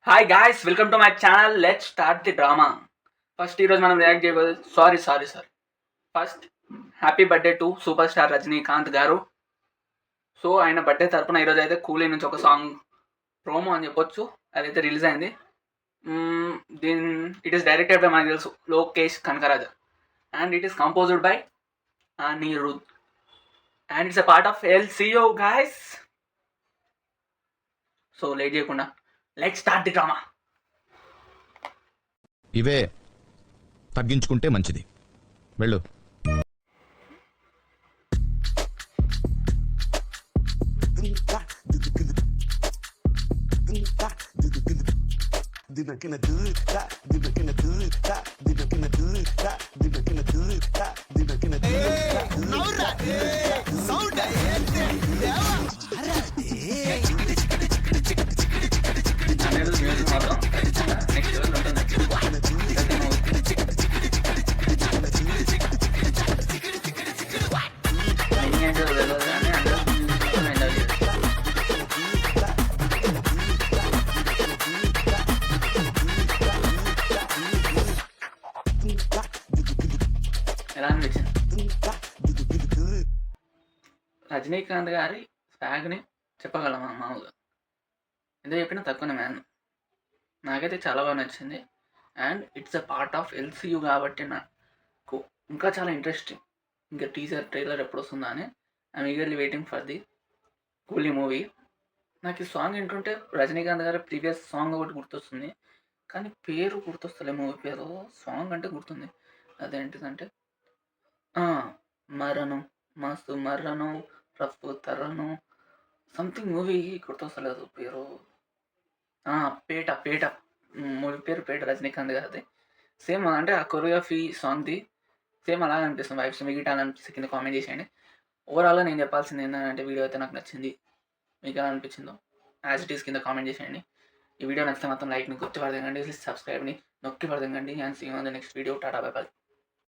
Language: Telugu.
Hi guys, welcome to my channel. Let's start the drama. First ఈరోజు మనం రియాక్ట్ చేయబోదు sorry first happy birthday to super star Rajinikanth garu. So ఆయన బర్త్డే తరపున ఈరోజు అయితే కూలీ నుంచి ఒక సాంగ్ ప్రోమో అని చెప్పొచ్చు, అదైతే రిలీజ్ అయింది. దీని ఇట్ ఈస్ డైరెక్టెడ్ బై మనకు తెలుసు Lokesh Kanagaraj and it is composed by Anirudh and it's a part of LCU guys. So late చేయకుండా లెట్స్ స్టార్ట్ ది డ్రామా. ఇవే తగ్గించుకుంటే మంచిది. వెళ్ళు. ఎలా అనిపించింది? రజనీకాంత్ గారి స్వాగ్ని చెప్పగలమా? మామూలుగా ఎందుకు చెప్పినా తక్కువనే మ్యాన్. నాకైతే చాలా బాగా నచ్చింది and it's a part of LCU కాబట్టి నాకు ఇంకా చాలా ఇంట్రెస్టింగ్. ఇంకా టీజర్ ట్రైలర్ ఎప్పుడు వస్తుందా అని I'm eagerly waiting for the కూలీ మూవీ. నాకు ఈ సాంగ్ ఏంటంటే రజనీకాంత్ గారి ప్రీవియస్ సాంగ్ ఒకటి గుర్తొస్తుంది, కానీ పేరు గుర్తొస్తలే. మూవీ పేరు, సాంగ్ అంటే గుర్తుంది. అదేంటిదంటే మరణం మస్తు మరణం రఫ్ తరణం సంథింగ్ మూవీ గుర్తొస్తలేదు పేరు. పేట పేట మూవీ పేరు పేట, రజనీకాంత్ గారిది. సేమ్ అంటే ఆ కొరియోగ్రఫీ సాంగ్ది సేమ్ అలాగే అనిపిస్తుంది. వైబ్స్ మీకు ఇట్లా అనిపిస్తే కింద కామెంట్ చేసేయండి. ఓవరాల్గా నేను చెప్పాల్సింది ఏంటంటే వీడియో అయితే నాకు నచ్చింది. మీకు ఎలా అనిపించిందో యాజ్ ఇట్ ఈస్ కింద కామెంట్ చేసేయండి. ఈ వీడియో నచ్చితే మాత్రం లైక్ని గుర్తు పడదండి, సబ్స్క్రైబ్ని నొక్కి పడదండి. And see you on the next video. Tata bye by.